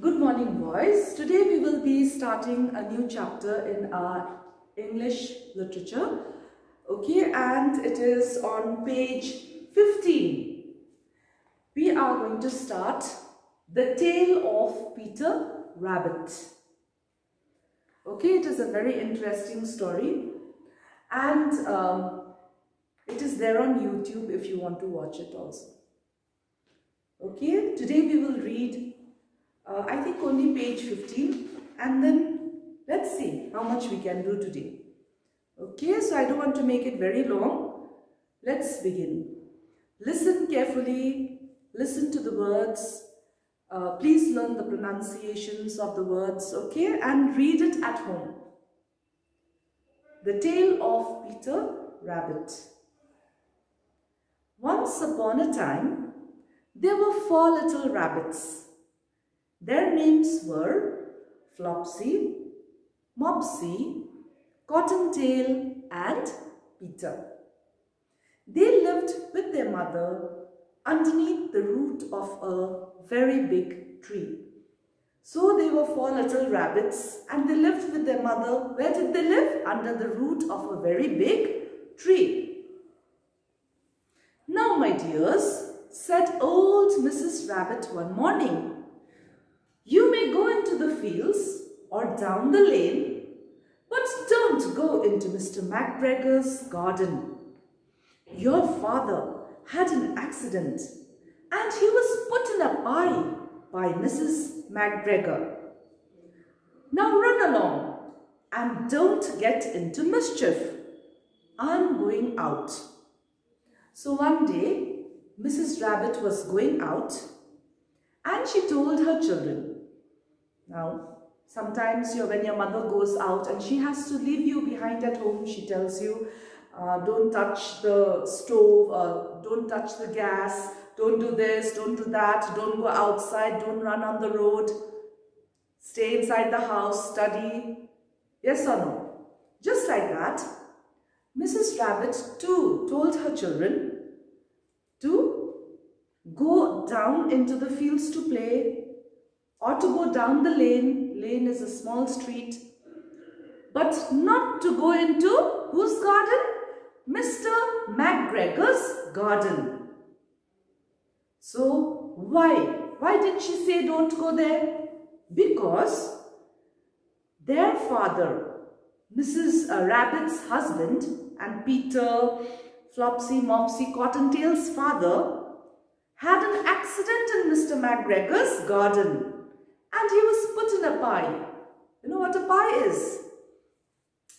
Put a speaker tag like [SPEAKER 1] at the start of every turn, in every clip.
[SPEAKER 1] Good morning, boys. Today we will be starting a new chapter in our English literature. Okay, and it is on page 15. We are going to start The Tale of Peter Rabbit. Okay, it is a very interesting story, and it is there on YouTube if you want to watch it also. Okay, today we will read I think only page 15, and then let's see how much we can do today. Okay, so I don't want to make it very long. Let's begin. Listen carefully, listen to the words. Please learn the pronunciations of the words, okay, and read it at home. The Tale of Peter Rabbit. Once upon a time, there were 4 little rabbits. Their names were Flopsy, Mopsy, Cottontail and Peter. They lived with their mother underneath the root of a very big tree. So they were 4 little rabbits and they lived with their mother. Where did they live? Under the root of a very big tree. Now, my dears, said old Mrs. Rabbit one morning, you may go into the fields or down the lane, but don't go into Mr. McGregor's garden. Your father had an accident and he was put in a pie by Mrs. McGregor. Now run along and don't get into mischief. I'm going out. So one day, Mrs. Rabbit was going out and she told her children, now, sometimes when your mother goes out and she has to leave you behind at home, she tells you, don't touch the stove, don't touch the gas, don't do this, don't do that, don't go outside, don't run on the road, stay inside the house, study. Yes or no? Just like that, Mrs. Rabbit too told her children to go down into the fields to play, or to go down the lane. Lane is a small street. But not to go into whose garden? Mr. McGregor's garden. So why? Why did she say don't go there? Because their father, Mrs. Rabbit's husband, and Peter, Flopsy, Mopsy, Cottontail's father had an accident in Mr. McGregor's garden. And he was put in a pie. You know what a pie is?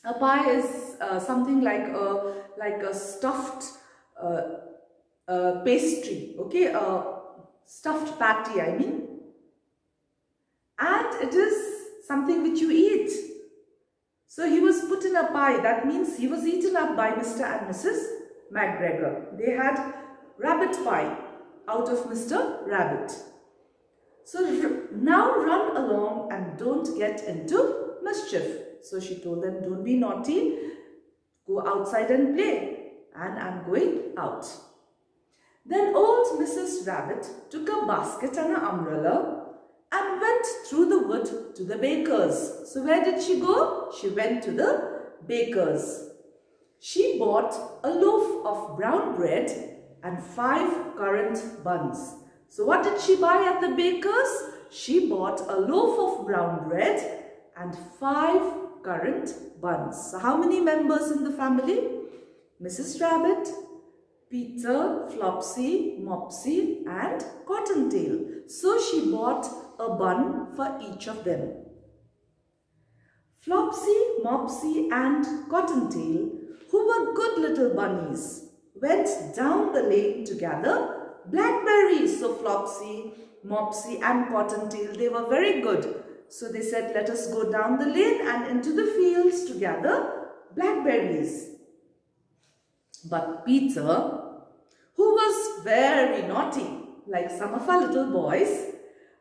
[SPEAKER 1] A pie is something like a stuffed pastry, okay? A stuffed patty, I mean. And it is something which you eat. So he was put in a pie. That means he was eaten up by Mr. and Mrs. McGregor. They had rabbit pie out of Mr. Rabbit. So now run along and don't get into mischief. So she told them, don't be naughty, go outside and play. And I'm going out. Then old Mrs. Rabbit took a basket and an umbrella and went through the wood to the baker's. So where did she go? She went to the baker's. She bought a loaf of brown bread and 5 currant buns. So what did she buy at the baker's? She bought a loaf of brown bread and 5 currant buns. So how many members in the family? Mrs. Rabbit, Peter, Flopsy, Mopsy and Cottontail. So she bought a bun for each of them. Flopsy, Mopsy and Cottontail, who were good little bunnies, went down the lane to gather blackberries. So Flopsy, Mopsy and Cottontail, they were very good. So they said, let us go down the lane and into the fields to gather blackberries. But Peter, who was very naughty, like some of our little boys,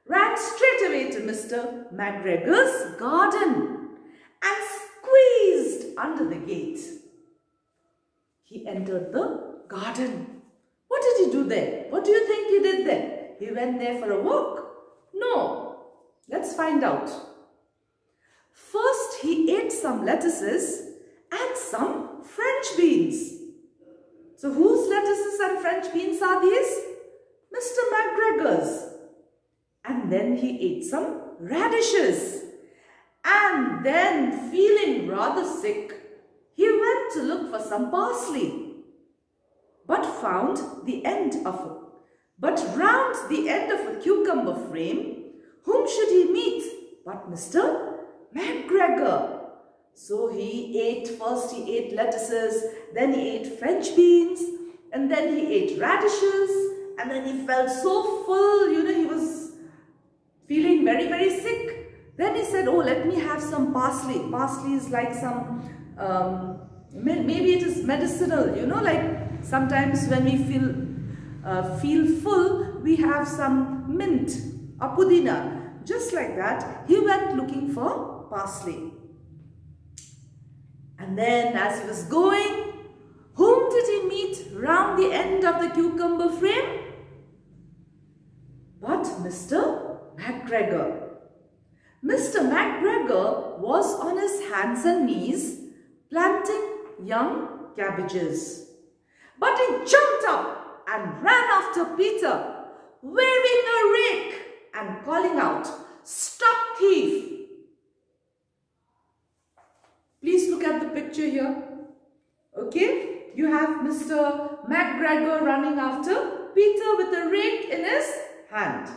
[SPEAKER 1] ran straight away to Mr. McGregor's garden and squeezed under the gate. He entered the garden. What did he do there? What do you think he did there? He went there for a walk? No. Let's find out. First, he ate some lettuces and some French beans. So, whose lettuces and French beans are these? Mr. McGregor's. And then he ate some radishes. And then, feeling rather sick, he went to look for some parsley. But round the end of a cucumber frame, whom should he meet but Mr. McGregor? So first he ate lettuces, then he ate French beans, and then he ate radishes, and then he felt so full, he was feeling very, very sick. Then he said, oh, let me have some parsley. Parsley is like some, maybe it is medicinal, like sometimes when we feel full, we have some mint or pudina. Just like that, he went looking for parsley. And then as he was going, whom did he meet round the end of the cucumber frame? But Mr. McGregor. Mr. McGregor was on his hands and knees planting young cabbages. But he jumped up and ran after Peter, waving a rake and calling out, "Stop thief!" Please look at the picture here. Okay, you have Mr. McGregor running after Peter with a rake in his hand.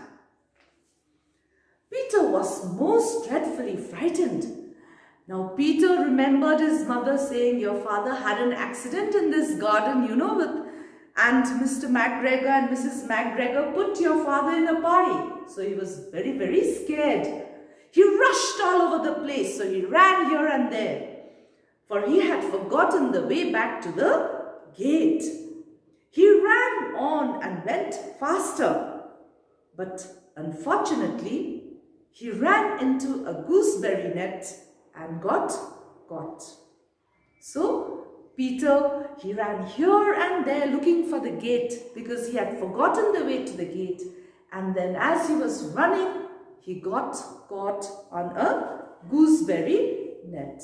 [SPEAKER 1] Peter was most dreadfully frightened. Now Peter remembered his mother saying, your father had an accident in this garden, and Mr. McGregor and Mrs. McGregor put your father in a pie. So he was very, very scared. He rushed all over the place, so he ran here and there, for he had forgotten the way back to the gate. He ran on and went faster, but unfortunately, he ran into a gooseberry net and got caught. So, Peter, he ran here and there looking for the gate because he had forgotten the way to the gate. And then as he was running, he got caught on a gooseberry net.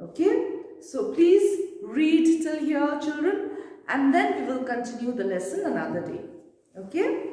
[SPEAKER 1] Okay, so please read till here, children, and then we will continue the lesson another day. Okay.